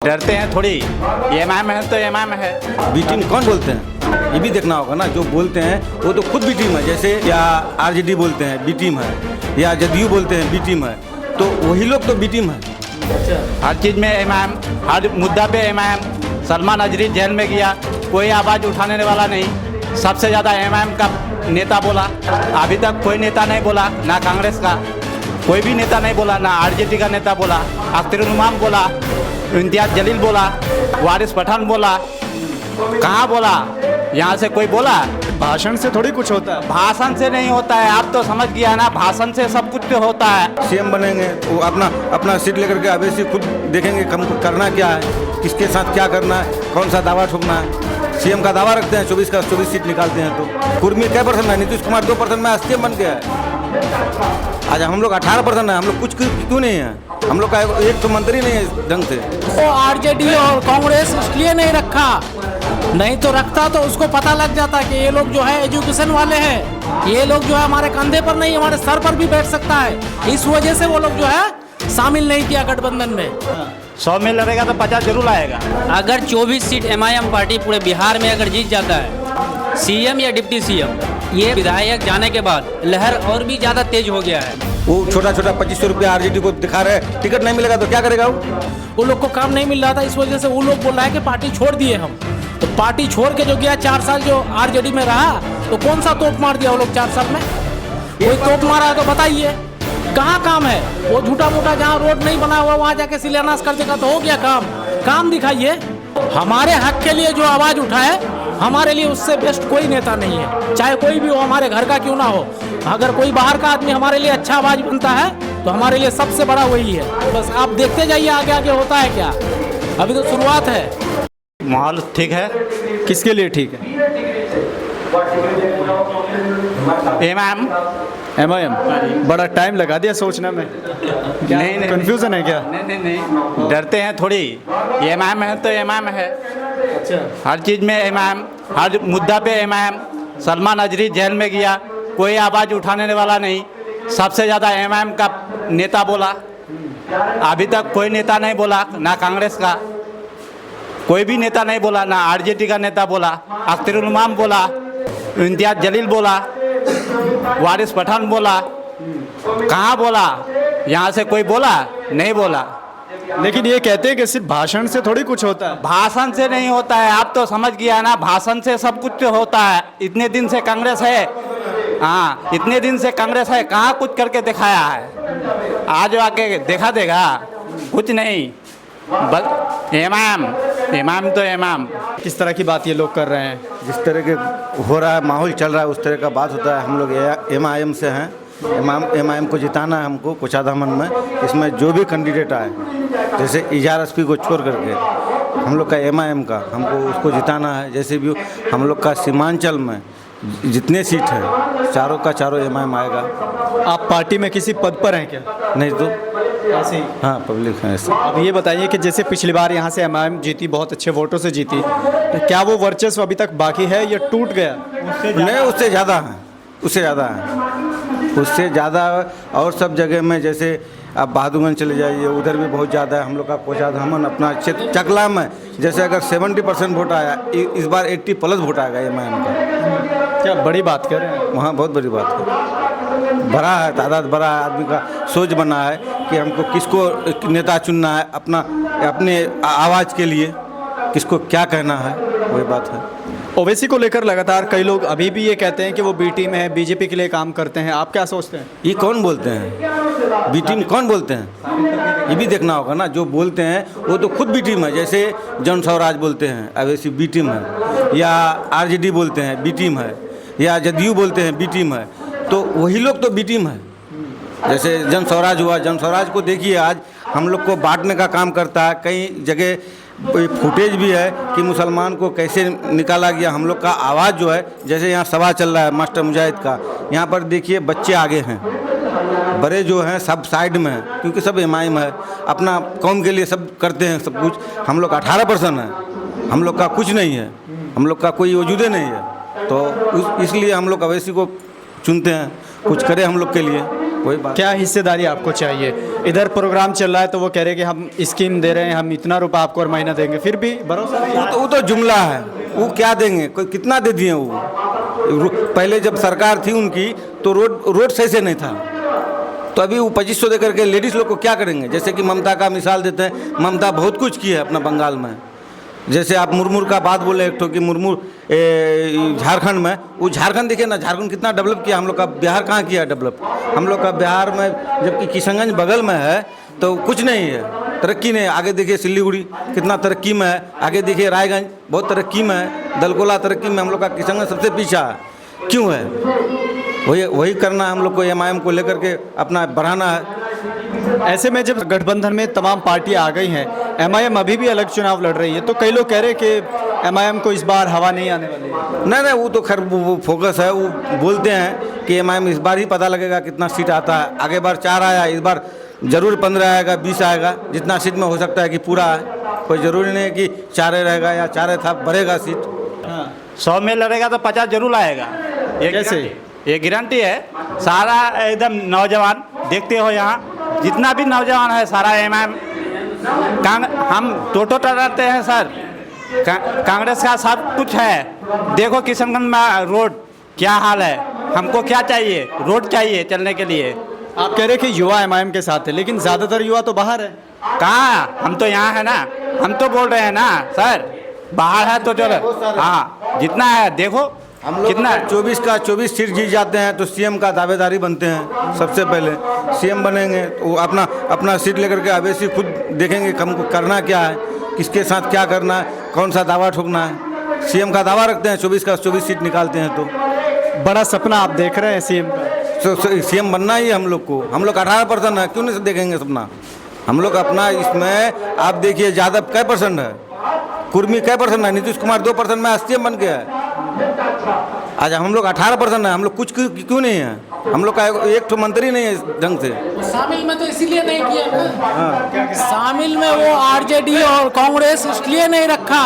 डरते हैं थोड़ी, एमआईएम है तो एमआईएम है। बी टीम कौन बोलते हैं ये भी देखना होगा ना। जो बोलते हैं वो तो खुद बी टीम है, जैसे या आरजेडी बोलते हैं बी टीम है, या जदयू बोलते हैं बी टीम है, तो वही लोग तो बी टीम है। हर चीज़ में एमआईएम, हर मुद्दा पे एमआईएम। सलमान अजरी जेल में गया, कोई आवाज़ उठाने वाला नहीं, सबसे ज़्यादा एमआईएम का नेता बोला। अभी तक कोई नेता नहीं बोला, ना कांग्रेस का कोई भी नेता नहीं बोला, ना आरजेडी का नेता बोला। अख्तरुल इमाम बोला, इम्तियाज़ जलील बोला, वारिस पठान बोला, कहाँ बोला? यहाँ से कोई बोला? भाषण से थोड़ी कुछ होता है। भाषण से नहीं होता है, आप तो समझ गया ना, भाषण से सब कुछ तो होता है। सीएम बनेंगे वो अपना सीट लेकर के अवैसी खुद देखेंगे हमको करना क्या है, किसके साथ क्या करना है, कौन सा दावा ठोकना है। सीएम का दावा रखते हैं 24 का 24 सीट निकालते हैं, तो कुर्मी क्या परसेंट है? नीतीश कुमार 2% में सीएम बन गया है। आज हम लोग 18% है, हम लोग कुछ क्यों नहीं है? हम लोग का एक तो मंत्री नहीं है ढंग से। तो आरजेडी और कांग्रेस इसलिए नहीं रखा, नहीं तो रखता तो उसको पता लग जाता कि ये लोग जो है एजुकेशन वाले हैं, ये लोग जो है हमारे कंधे पर नहीं हमारे सर पर भी बैठ सकता है। इस वजह से वो लोग जो है शामिल नहीं किया गठबंधन में। 100 में लड़ेगा तो 50 जरूर आएगा। अगर 24 सीट एमआईएम पार्टी पूरे बिहार में अगर जीत जाता है, सीएम या डिप्टी सीएम, ये विधायक जाने के बाद लहर और भी ज़्यादा तेज हो गया है। वो छोटा 2500 रुपया आरजेडी को दिखा रहे हैं, टिकट नहीं मिलेगा तो क्या करेगा वो लोग को काम नहीं मिल रहा था, इस वजह से वो लोग बोल रहा है कि पार्टी छोड़ दिए हम। तो पार्टी छोड़ के जो गया 4 साल जो आरजेडी में रहा, तो कौन सा तोप मार दिया वो लोग 4 साल में? कोई तोप मारा है तो बताइए, कहाँ काम है? वो झूठा मूठा जहाँ रोड नहीं बना हुआ वहाँ जाके शिलान्यास कर देगा तो हो गया काम दिखाइए। हमारे हक के लिए जो आवाज़ उठाए, हमारे लिए उससे बेस्ट कोई नेता नहीं है, चाहे कोई भी हो, हमारे घर का क्यों ना हो। अगर कोई बाहर का आदमी हमारे लिए अच्छा आवाज़ बनता है तो हमारे लिए सबसे बड़ा वही है। बस आप देखते जाइए आगे आगे होता है क्या, अभी तो शुरुआत है। माहौल ठीक है। किसके लिए ठीक है? एमआईएम बड़ा टाइम लगा दिया सोचने में, नहीं कंफ्यूजन है क्या? नहीं, डरते हैं थोड़ी, एमआईएम है तो एमआईएम है। अच्छा, हर चीज़ में एमआईएम, हर मुद्दा पे एमआईएम। सलमान अजरी जेल में गया, कोई आवाज़ उठाने वाला नहीं, सबसे ज़्यादा एमआईएम का नेता बोला। अभी तक कोई नेता नहीं बोला, ना कांग्रेस का कोई भी नेता नहीं बोला, ना आरजेडी का नेता बोला। अख्तरुल इमाम बोला, इम्तियाज़ जलील बोला, वारिस पठान बोला, कहाँ बोला? यहाँ से कोई बोला? नहीं बोला। लेकिन ये कहते हैं कि सिर्फ भाषण से थोड़ी कुछ होता है। भाषण से नहीं होता है, आप तो समझ गया ना, भाषण से सब कुछ होता है। इतने दिन से कांग्रेस है, हाँ इतने दिन से कांग्रेस है, कहाँ कुछ करके दिखाया है? आज आके देखा देगा कुछ नहीं, बस एमआईएम तो एमआईएम। किस तरह की बात ये लोग कर रहे हैं? जिस तरह के हो रहा है, माहौल चल रहा है, उस तरह का बात होता है। हम लोग एमआईएम से हैं, एमआईएम को जिताना है हमको कुचाधामन में। इसमें जो भी कैंडिडेट आए, जैसे इजार एसपी को छोड़ करके हम लोग का एमआईएम का हमको उसको जिताना है। जैसे भी हम लोग का सीमांचल में जितने सीट हैं चारों का चारों एमआईएम आएगा। आप पार्टी में किसी पद पर हैं क्या? नहीं तो ऐसे ही। हाँ, पब्लिक है ऐसे। अब ये बताइए कि जैसे पिछली बार यहाँ से एमआईएम जीती, बहुत अच्छे वोटों से जीती, तो क्या वो वर्चस्व अभी तक बाकी है या टूट गया? नहीं, उससे ज़्यादा है, उससे ज़्यादा है, उससे ज़्यादा। और सब जगह में जैसे आप बहादुरगंज चले जाइए, उधर भी बहुत ज़्यादा है। हम लोग का कोचाधामन अपना क्षेत्र चकला में जैसे अगर 70% वोट आया, इस बार 80+ वोट आएगा एमआईएम का। क्या बड़ी बात कर रहे हैं? वहाँ बहुत बड़ी बात है, बड़ा है, तादाद बड़ा है, आदमी का सोच बना है कि हमको किसको नेता चुनना है, अपने आवाज़ के लिए किसको क्या कहना है, वही बात है। ओवैसी को लेकर लगातार कई लोग अभी भी ये कहते हैं कि वो बी टीम है, बीजेपी के लिए काम करते हैं। आप क्या सोचते हैं? ये कौन बोलते हैं? बी टीम कौन बोलते हैं? ये भी देखना होगा ना। जो बोलते हैं वो तो खुद बी टीम है, जैसे जन स्वराज बोलते हैं अवैसी बी टीम है, या आरजेडी बोलते हैं बी टीम है, या जदयू बोलते हैं बी टीम है, तो वही लोग तो बी टीम है। जैसे जन स्वराज हुआ, जन स्वराज को देखिए आज हम लोग को बांटने का काम करता है। कई जगह फुटेज भी है कि मुसलमान को कैसे निकाला गया। हम लोग का आवाज़ जो है, जैसे यहाँ सभा चल रहा है मास्टर मुजाहिद का, यहाँ पर देखिए बच्चे आगे हैं, बड़े जो हैं सब साइड में हैं, क्योंकि सब एमआईएम है, अपना कौम के लिए सब करते हैं सब कुछ। हम लोग 18% है, हम लोग का कुछ नहीं है, हम लोग का कोई वजूदे नहीं है। तो इसलिए हम लोग अवैसी को चुनते हैं, कुछ करे हम लोग के लिए। कोई बात क्या हिस्सेदारी आपको चाहिए? इधर प्रोग्राम चल रहा है तो वो कह रहे हैं कि हम स्कीम दे रहे हैं, हम इतना रुपया आपको हर महीना देंगे, फिर भी भरोसा नहीं है। वो तो जुमला है, वो क्या देंगे, कोई कितना दे दिए वो। पहले जब सरकार थी उनकी तो रोड सही से नहीं था, तो अभी वो 2500 दे करके लेडीज़ लोग को क्या करेंगे। जैसे कि ममता का मिसाल देते हैं, ममता बहुत कुछ की है अपना बंगाल में। जैसे आप मुर्मू का बात बोले एक तो कि मुर्मू झारखंड में, वो झारखंड देखिए ना, झारखंड कितना डेवलप किया, हम लोग का बिहार कहाँ किया डेवलप। हम लोग का बिहार में जबकि किशनगंज बगल में है तो कुछ नहीं है, तरक्की नहीं। आगे देखिए सिलीगुड़ी कितना तरक्की में है, आगे देखिए रायगंज बहुत तरक्की में है, दलकोला तरक्की में, हम लोग का किशनगंज सबसे पीछा है। क्यों है? वही करना है हम लोग को, MIM को लेकर के अपना बढ़ाना है। ऐसे में जब गठबंधन में तमाम पार्टियां आ गई हैं, MIM अभी भी अलग चुनाव लड़ रही है, तो कई लोग कह रहे हैं कि MIM को इस बार हवा नहीं आने वाली है। नहीं, वो तो खैर वो फोकस है, वो बोलते हैं कि MIM इस बार ही पता लगेगा कितना सीट आता है। आगे बार 4 आया, इस बार जरूर 15 आएगा, 20 आएगा, जितना सीट में हो सकता है कि पूरा है। कोई ज़रूरी नहीं है कि 4 रहेगा या 4 था, बढ़ेगा सीट। 100 में लड़ेगा तो 50 जरूर आएगा। ये कैसे? ये गारंटी है। सारा एकदम नौजवान देखते हो, यहाँ जितना भी नौजवान है सारा MIM हम टोटो टराते हैं सर। कांग्रेस का सब कुछ है। देखो किशनगंज में रोड क्या हाल है, हमको क्या चाहिए? रोड चाहिए चलने के लिए। आप कह रहे हैं कि युवा MIM के साथ है, लेकिन ज़्यादातर युवा तो बाहर है। कहाँ? हम तो यहाँ है ना, हम तो बोल रहे हैं ना सर, बाहर है तो चलो। हाँ, जितना है देखो हम लोग कितना 24 का 24 सीट जीत जाते हैं तो CM का दावेदारी बनते हैं। सबसे पहले CM बनेंगे तो वो अपना सीट लेकर के अवैसी खुद देखेंगे हमको करना क्या है, किसके साथ क्या करना है, कौन सा दावा ठोकना है। CM का दावा रखते हैं, 24 का 24 सीट निकालते हैं। तो बड़ा सपना आप देख रहे हैं CM का? CM बनना ही है हम लोग को। हम लोग 18% है, क्यों नहीं देखेंगे सपना। हम लोग अपना इसमें आप देखिए यादव कै % है, कुर्मी कै % है, नीतीश कुमार 2% में CM बन गया है। आज हम लोग 18% है, हम लोग कुछ क्यों नहीं है। हम लोग का एक तो मंत्री नहीं है ढंग से। शामिल में तो इसीलिए नहीं किया ना। शामिल में वो RJD और कांग्रेस इसलिए नहीं रखा,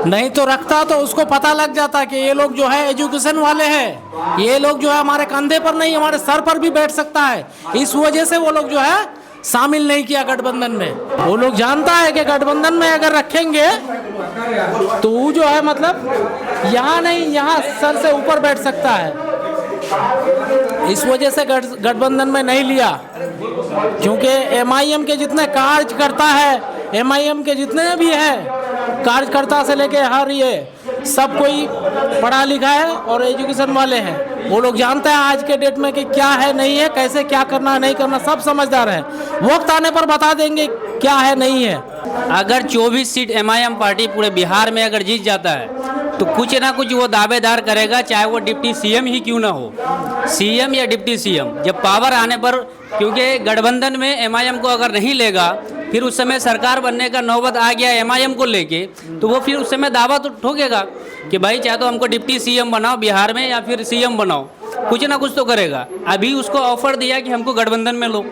नहीं तो रखता तो उसको पता लग जाता कि ये लोग जो है एजुकेशन वाले हैं, ये लोग जो है हमारे कंधे पर नहीं हमारे सर पर भी बैठ सकता है। इस वजह से वो लोग जो है शामिल नहीं किया गठबंधन में। वो लोग जानता है कि गठबंधन में अगर रखेंगे तो वो जो है मतलब यहाँ नहीं, यहाँ सर से ऊपर बैठ सकता है। इस वजह से गठबंधन में नहीं लिया, क्योंकि MIM के जितने कार्यकर्ता है, MIM के जितने भी है कार्यकर्ता से लेके हर ये सब कोई पढ़ा लिखा है और एजुकेशन वाले हैं। वो लोग जानते हैं आज के डेट में कि क्या है नहीं है, कैसे क्या करना है नहीं करना, सब समझदार है। वक्त आने पर बता देंगे क्या है नहीं है। अगर 24 सीट MIM पार्टी पूरे बिहार में अगर जीत जाता है तो कुछ ना कुछ वो दावेदार करेगा, चाहे वो डिप्टी CM ही क्यों ना हो, CM या डिप्टी CM जब पावर आने पर। क्योंकि गठबंधन में MIM को अगर नहीं लेगा, फिर उस समय सरकार बनने का नौबत आ गया MIM को लेके, तो वो फिर उस समय दावा तो ठोकेगा कि भाई चाहे तो हमको डिप्टी CM बनाओ बिहार में या फिर CM बनाओ, कुछ ना कुछ तो करेगा। अभी उसको ऑफर दिया कि हमको गठबंधन में लो,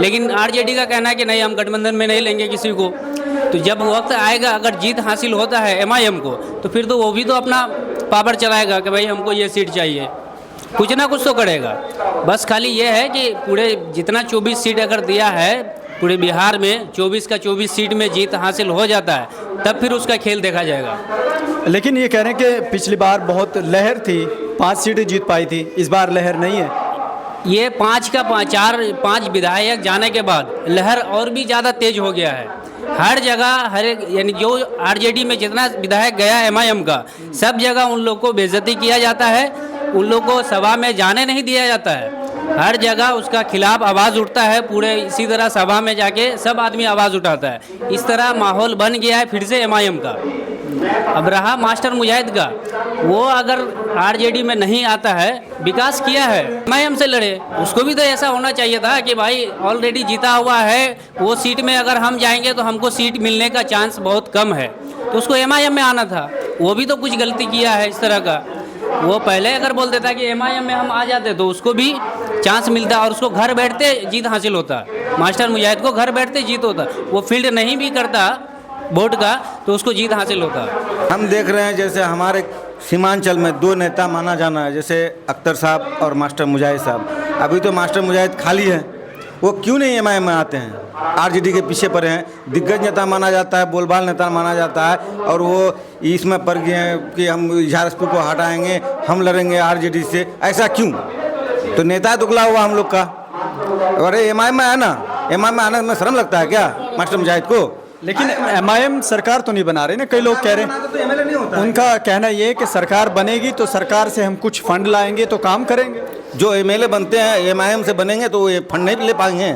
लेकिन RJD का कहना है कि नहीं, हम गठबंधन में नहीं लेंगे किसी को। तो जब वक्त आएगा, अगर जीत हासिल होता है MIM को, तो फिर तो वो भी तो अपना पावर चलाएगा कि भाई हमको ये सीट चाहिए, कुछ ना कुछ तो करेगा। बस खाली ये है कि पूरे जितना 24 सीट अगर दिया है पूरे बिहार में, 24 का 24 सीट में जीत हासिल हो जाता है, तब फिर उसका खेल देखा जाएगा। लेकिन ये कह रहे हैं कि पिछली बार बहुत लहर थी, 5 सीटें जीत पाई थी, इस बार लहर नहीं है। ये 5 विधायक जाने के बाद लहर और भी ज़्यादा तेज हो गया है। हर जगह हर एक, यानी जो RJD में जितना विधायक गया MIM का, सब जगह उन लोग को बेइज्जती किया जाता है, उन लोग को सभा में जाने नहीं दिया जाता है। हर जगह उसका खिलाफ आवाज़ उठता है, पूरे इसी तरह सभा में जाके सब आदमी आवाज़ उठाता है। इस तरह माहौल बन गया है फिर से MIM का। अब रहा मास्टर मुजाहिद का, वो अगर RJD में नहीं आता है, विकास किया है, MIM से लड़े, उसको भी तो ऐसा होना चाहिए था कि भाई ऑलरेडी जीता हुआ है, वो सीट में अगर हम जाएंगे तो हमको सीट मिलने का चांस बहुत कम है, तो उसको MIM में आना था। वो भी तो कुछ गलती किया है इस तरह का। वो पहले अगर बोल देता कि MIM में हम आ जाते तो उसको भी चांस मिलता और उसको घर बैठते जीत हासिल होता। मास्टर मुजाहिद को घर बैठते जीत होता, वो फील्ड नहीं भी करता वोट का तो उसको जीत हासिल होता। हम देख रहे हैं जैसे हमारे सीमांचल में 2 नेता माना जाना है, जैसे अख्तर साहब और मास्टर मुजाहिद साहब। अभी तो मास्टर मुजाहिद खाली है, वो क्यों नहीं एमआईएम में आते हैं? आरजेडी के पीछे पड़े हैं, दिग्गज नेता माना जाता है, बोलबाल नेता माना जाता है, और वो इसमें पड़ गए हैं कि हम इजहार एसपी को हटाएंगे, हम लड़ेंगे आरजेडी से। ऐसा क्यों? तो नेता दुगला हुआ हम लोग का। अरे एमआईएम में है ना, एमआईएम में आने में शर्म लगता है क्या मास्टर मुजाहिद को? लेकिन एमआईएम सरकार तो नहीं बना रही ना, कई लोग कह रहे हैं, उनका कहना ये है कि सरकार बनेगी तो सरकार से हम कुछ फंड लाएंगे तो काम करेंगे। जो एमएलए बनते हैं एमआईएम से बनेंगे तो ये फंड नहीं ले पाएंगे,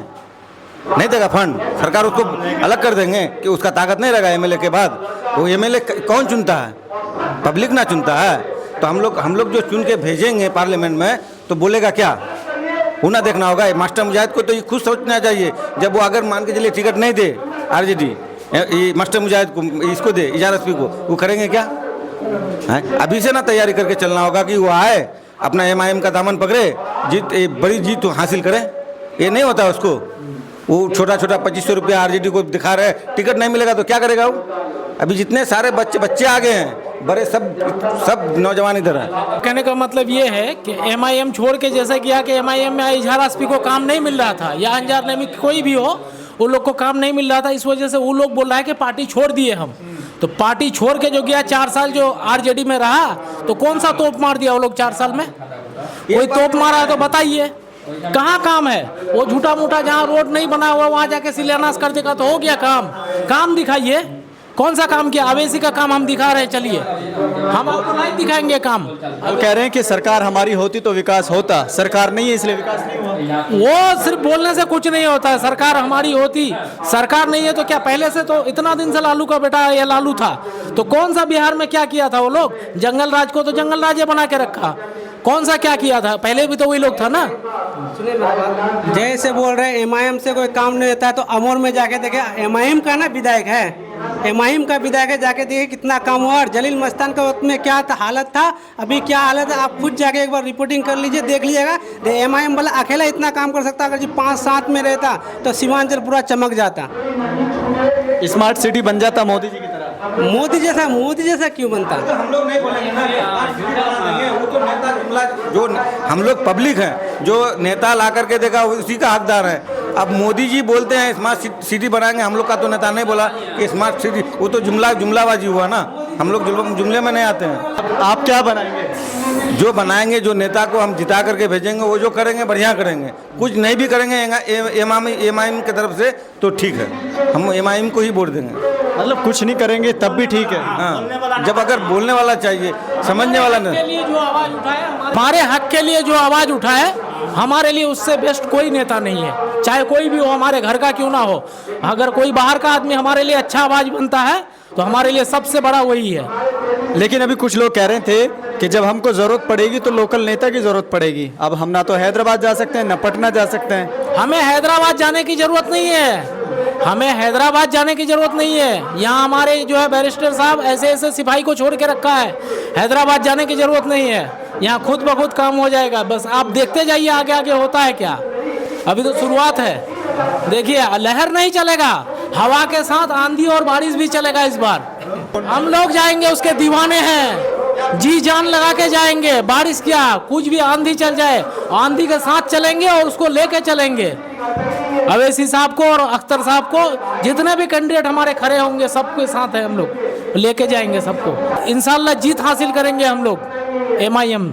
नहीं देगा फंड, सरकार उसको अलग कर देंगे कि उसका ताकत नहीं रहेगा एमएलए के बाद। वो एमएलए कौन चुनता है? पब्लिक ना चुनता है। तो हम लोग जो चुन के भेजेंगे पार्लियामेंट में तो बोलेगा क्या? होना देखना होगा। मास्टर मुजाहिद को तो ये खुद सोचना चाहिए, जब वो अगर मान के चलिए टिकट नहीं दे आरजेडी मास्टर मुजाहिद को, इसको दे इजहार एसपी को, वो करेंगे क्या? है अभी से ना तैयारी करके चलना होगा कि वो आए, अपना एमआईएम का दामन पकड़े, बड़ी जीत हासिल करे। ये नहीं होता उसको। वो छोटा 2500 रुपया आरजेडी को दिखा रहे, टिकट नहीं मिलेगा तो क्या करेगा वो? अभी जितने सारे बच्चे आ गए हैं, बड़े सब नौजवान इधर है। कहने का मतलब ये है कि एमआईएम छोड़ के जैसे किया कि एमआईएम में इजहार एसपी को काम नहीं मिल रहा था, या अंजार नईमी कोई भी हो, वो लोग को काम नहीं मिल रहा था, इस वजह से वो लोग बोल रहा है कि पार्टी छोड़ दिए हम। तो पार्टी छोड़ के जो गया 4 साल जो आरजेडी में रहा, तो कौन सा तोप मार दिया वो लोग 4 साल में? कोई तोप मारा तो बताइए, कहाँ काम है? वो झूठा मूठा जहाँ रोड नहीं बना हुआ वहाँ जाके शिलान्यास कर देगा तो हो गया काम दिखाइए। कौन सा काम किया? अवेसी का काम हम दिखा रहे हैं, चलिए हम आपको नहीं दिखाएंगे काम। वो कह रहे हैं कि सरकार हमारी होती तो विकास होता, सरकार नहीं है इसलिए विकास नहीं हुआ। वो सिर्फ बोलने से कुछ नहीं होता है। सरकार हमारी होती, सरकार नहीं है तो क्या? पहले से तो इतना दिन से लालू का बेटा या लालू था, तो कौन सा बिहार में क्या किया था वो लोग? जंगल राज को तो जंगल राज बना के रखा, कौन सा क्या किया था? पहले भी तो वही लोग था ना। जैसे बोल रहे एमआईएम से कोई काम नहीं होता है, तो अमोर में जाके देखे, एमआईएम का ना विधायक है, एमआईएम का विधायक है, जाके देखिए कितना काम हुआ। और जलील मस्तान का वक्त में क्या था, हालत था, अभी क्या हालत है, आप खुद जाके एक बार रिपोर्टिंग कर लीजिए, देख लीजिएगा। एमआईएम वाला अकेला इतना काम कर सकता, अगर जी 5-7 में रहता तो सीमांचल पूरा चमक जाता, स्मार्ट सिटी बन जाता मोदी जी की तरह। मोदी जैसा क्यों बनता? हम लोग नहीं बोलेंगे ना, वो तो नेता जुमला, जो हम लोग पब्लिक हैं, जो नेता ला करके देगा उसी का हकदार है। अब मोदी जी बोलते हैं स्मार्ट सिटी बनाएंगे, हम लोग का तो नेता नहीं बोला कि स्मार्ट सिटी, वो तो जुमलाबाजी हुआ ना। हम लोग जुमले में नहीं आते हैं। आप क्या बनाएंगे? जो बनाएंगे, जो नेता को हम जिता करके भेजेंगे, वो जो करेंगे बढ़िया करेंगे। कुछ नहीं भी करेंगे एमआईएम की तरफ से तो ठीक है, हम एमआईएम को ही वोट देंगे। मतलब कुछ नहीं करेंगे तब भी ठीक है। हाँ, जब अगर बोलने वाला चाहिए, समझने वाला नहीं। हमारे हक के लिए जो आवाज़ उठाए, हमारे लिए उससे बेस्ट कोई नेता नहीं है, चाहे कोई भी हो, हमारे घर का क्यों ना हो। अगर कोई बाहर का आदमी हमारे लिए अच्छा आवाज़ बनता है तो हमारे लिए सबसे बड़ा वही है। लेकिन अभी कुछ लोग कह रहे थे कि जब हमको ज़रूरत पड़ेगी तो लोकल नेता की ज़रूरत पड़ेगी। अब हम ना तो हैदराबाद जा सकते हैं, ना पटना जा सकते हैं। हमें हैदराबाद जाने की ज़रूरत नहीं है, हमें हैदराबाद जाने की ज़रूरत नहीं है। यहाँ हमारे जो है बैरिस्टर साहब ऐसे सिपाही को छोड़ के रखा है, हैदराबाद जाने की ज़रूरत नहीं है। यहाँ खुद ब खुद काम हो जाएगा, बस आप देखते जाइए आगे आगे होता है क्या। अभी तो शुरुआत है, देखिए लहर नहीं चलेगा, हवा के साथ आंधी और बारिश भी चलेगा इस बार। हम लोग जाएंगे, उसके दीवाने हैं, जी जान लगा के जाएंगे। बारिश क्या, कुछ भी आंधी चल जाए, आंधी के साथ चलेंगे और उसको लेके चलेंगे। अवैसी साहब को और अख्तर साहब को, जितने भी कैंडिडेट हमारे खड़े होंगे सबके साथ है, हम लोग लेके जाएंगे सबको। इंशाल्लाह जीत हासिल करेंगे हम लोग एमआईएम।